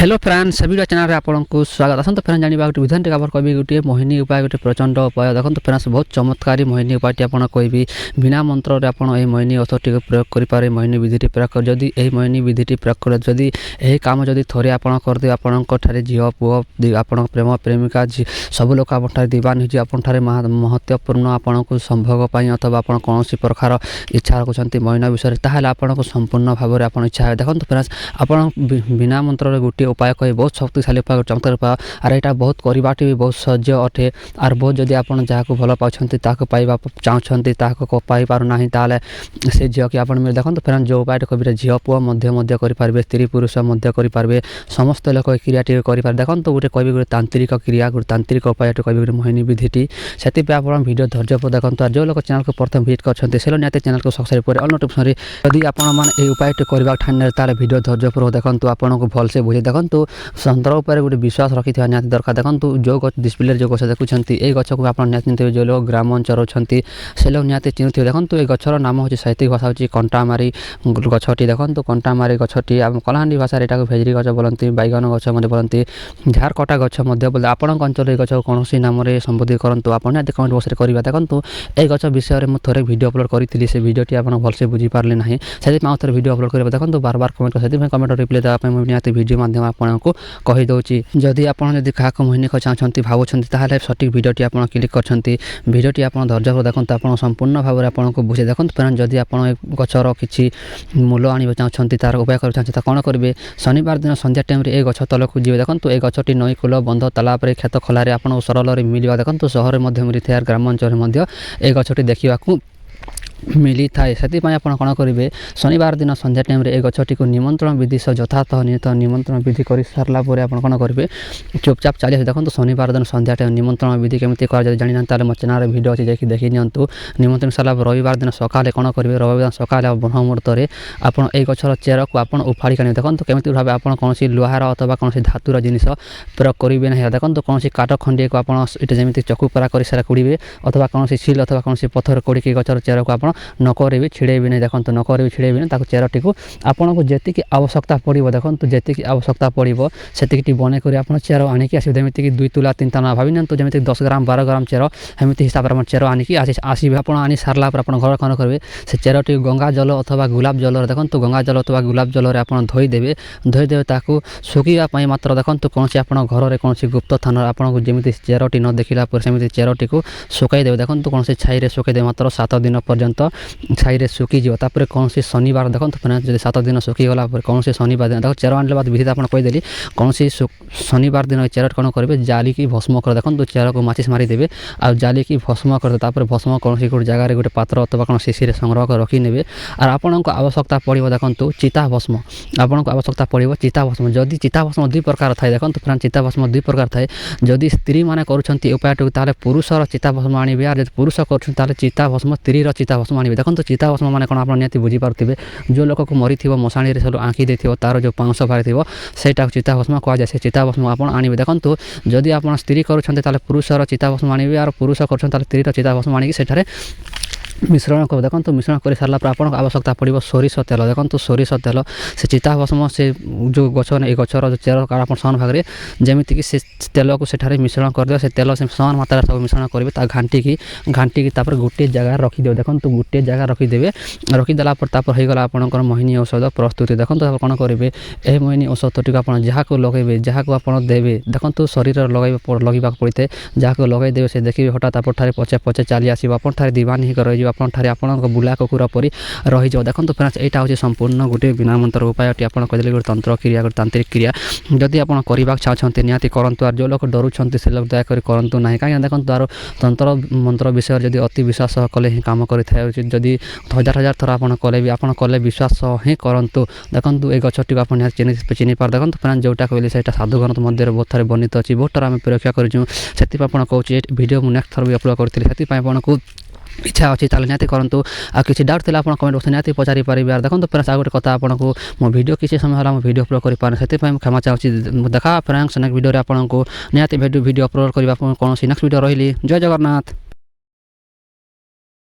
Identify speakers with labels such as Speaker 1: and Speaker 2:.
Speaker 1: Hello friends सभी channel आपको स्वागत आसत फ्रेंड्स जाना गोटे विधान टी कह गोटे मोहिनी उपाय गोटे प्रचंड उपाय देखो फ्रेंड्स बहुत चमत्कारी मोहिनी उपाय आपड़ कहि बिना मंत्र आप मोहिनी औषधि प्रयोग करेंगे मोहिनी विधि प्रयोग कर जदि यही मोहिनी विधि प्रयोग कर जदि यही काम जदि थे आप करदे आपंठे झील पुओ आप प्रेम प्रेमिका सब लोग आपंठे दीवान हो आपंठे महत्वपूर्ण आपन को संभोग अथवा आप कौन प्रकार इच्छा रखुच्च मोहिनी विषय ताल आपको संपूर्ण भाव में आप इच्छा है देखो फ्रेंड्स आप बिना मंत्र गोटे उपाय कहे बहुत शक्तिशाली उपाय चमत्कार उपाय आर यहाँ बहुत करवाटे भी बहुत सहज अटे आर बहुत जदि आप जहाँ भल पाँच पाइबा चाहते पाइपारना ताल से झील की आप देखो फ्रेंड्स जो उपाय कह झील पुओ करेंगे स्त्री पुरुष करेंगे समस्त लोक क्रिया करेंगे देखो गोटे कह गोटे तांत्रिक क्रिया गोटे तांत्रिक उपाय कह गोटे मोहिनी विधि से आप वीडियो धैर्य देखो जो लोग चैनल को प्रथम विजिट करते से निहत चैनल को सब्सक्राइब कर ऑल नोटिफिकेशन यदि आपने उपाय करवा ठान ताल वीडियो धैर्य देखो आपको भलसे बुझे देखो तंत्र उपर गोटे विश्वास रखी निहत दरकार देखो जो डिस्प्ले जो गछ देखुं ये गछ को आप निहत जो लोग ग्रामांचल अच्छा से लोग निहत चिन्ह देखो ये गचर नाम हूँ साहित्यिक भाषा हूँ कंटामारी गछटी देखो कंटामारी गछटी कलाहांडी भाषा यहाँ भेजरी गछ बोलती बैगन गछ बोलती झार कटा गछ बोलते आपण अंचल गछ कौन नाम संबोधित करूँ आप निहत कमेंट बक्स में करेंगे देखो ये गछ विषय में थे वीडियो अपलोड करी से वीडियोटी आप भलसे बुझीपारे ना से थे वीडियो अपलोड करेंगे देखो बार बार कमेंट कर कमेंट रिप्लाई देवाई निहत वीडियो माध्यम आपको कहीदे जदि आप क्या मोहिनी चाहते भावुं ताल सठिक वीडियोटी आप क्लिक कर वीडियोटी आप धैर्य देखो आप संपूर्ण भाव में आपको बुझे देखो फ्रेंड्स जदि आप गचर किसी मूल आने चाहते तार उपाय कर चाहते कौन करेंगे शनिवार दिन संध्या टाइम ये गछ तलक जी देखो ये गछटी नई कूल बंध तालाब खेत खोलार आप सरल मिलवा देखो सहर मिलता है ग्रामांचल ये गछटी देखा मिली थाए से आप कौन करेंगे शनिवार दिन संध्या टाइम ये गछटी को निमंत्रण विधि सह यथार्थ निहित निमंत्रण विधि कर सारा कौन करेंगे चुपचाप चली देखो शनिवार दिन संध्या टाइम निमंत्रण विधि केमी कर जानी ना मो चैनल वीडियो अच्छी जाकि देखी नियंतु निमंत्रण सारा रविवार दिन सकाले कौन करेंगे रविवार दिन सकाले ब्रह्म मुहूर्त में आप गछर चेर को आप उफाड़ी आने देखो केमी भाव आप कौन लुहार अथवा कौन धातुर जिनिस प्रयोग करेंगे ना देखो कौन काठ खंडे को आपड़ी चकुपरा कर सारा कुड़े अथवा कौन सिल अथवा कौन पथर कोड़ी गछर चेर को आप न करेंगे छिड़ेबी नहीं देखो न करेंगे छिड़ेबी नहीं चेरटी को आपन को जी आवश्यकता पड़ो देखो जी आवश्यकता पड़ो से बन कर आप चेर आणिकी आसो जमीक 2 तुला 3 तुला भावी नियंतु जमी 10 ग्राम 12 ग्राम चेर एमती हिसाब से चेर आणिकी आसवे आप आनी सारा पर घर कौन करेंगे से चेरटी गंगा जल अथवा गुलाब जल देखो गंगा जल अथवा गुलाब जल आप धोईदेवे ताकू सुखापी मात्र देखो कौन आप घर में कौन गुप्त स्थान आपको जमी चेरटी न देखला सेमती चेरटी को सुखाईदेवे देखो कौन छाई सुखाईदेवे मात्र 7 दिन पर्यंत छाई सुखीजी तापर कौन शनिवार देखो जब 7 दिन सुखीगला कौन शनिवार दिन देखो चेर आने बाद विधि आप कहीदेली कौन शनिवार दिन चेर कौन करेंगे जाली की भस्म कर देखो चेर को माचिस मारिदेवे आ जाली की भस्म कर भस्म कौन गोटे जगह गोटे पात्र अथवा कौन शिशि संग्रह कर रखिने और आपन को आवश्यकता पड़ो देखो चिता भस्म आपन को आवश्यकता पड़ो चिता भस्म जदि चिता भस्म 2 प्रकार थाए देखो फ्रेंड्स चिता भस्म 2 प्रकार थाए जदि स्त्री मैंने कर उपाय पुरुषर चिता भस्म आने और पुरुष कर चिता भस्म स्त्री चिता भस्म आने देखो चिता भस्म मैंने कौन आप निहत बुझीपारे जो लोक को मरी मशाणी सब आँखी देती तार जो पाउंस बाहरी थोड़ा चिता भस्म कहुए से चिता भस्म आप आने देखो जदि आप स्त्री कर पुरुषर चिता भस्म आने और पुरुष कर स्त्री चिता भस्म आने से मिश्रण कर देखो मिश्रण कर सारा आपको आवश्यकता पड़ो सोरिष तेल देखो सोरिष तेल से चिता भस्म से जो गछ ये गचर चेर आप समान भाग में जमीक से तेल को सेठारे मिश्रण करदे से तेल से समान मात्रा सब मिश्रण करेंगे घाटी की गोटे जगह रखिदे देखो गोटे जगह रखिदेवे रखिदेला होगा आपंकर मोहिनी औषध प्रस्तुति देखो आप कौन करेंगे यह मोहिनी औषध टी आप जहाँ को लगे जहाँ को आप देवे देखो शरीर लगेगा पड़ता है जहाँ को लगेदेवे से देखिए हठात आपठारे पचे पचे चली आसो आपठारे दीवान ही रही आपठारे आप बुला कुकुर परी रही देखो फ्रेंड्स यहाँ हूँ संपूर्ण गोटे बिना मंत्र उपाय आप कहते गोटे तंत्र क्रिया गोटे तांत्रिक क्रिया जदि आप करने चाहते निहत करूँ और जो लोग डरुंच से लोग दयाकोरी करूँ ना कहीं देखो तार तंत्र मंत्र विषय जब अति विश्वास कले ही कम करें जदि 1000 थर आप कले भी आप कले विश्वास ही करूँ देखो ये गछटी आप चिन्ह पार देखो फ्रेंड्स जोटा कहली से साधु ग्रंथ मध्य बहुत थे बर्णित अच्छी बहुत थर आम परीक्षा करूँ से कहूँ वीडियो नेक्स्ट थर भी अपलोड करी से आपको इच्छा अच्छी ताले निहत करूँ आ किसी डाउट थी आप कमेंट बक्स निहत पचारि पारे देखो फ्रेंड्स आ गोटे कथा आपको मो वीडियो किसी समय है वीडियो अपलोड कर पारे से क्षमा चाहूँगी देखा फ्रेंड्स नेक्स्ट वीडियो आपको निहत वीडियो अपलोड करने कौन नेक्स्ट वीडियो रही जय जगन्नाथ।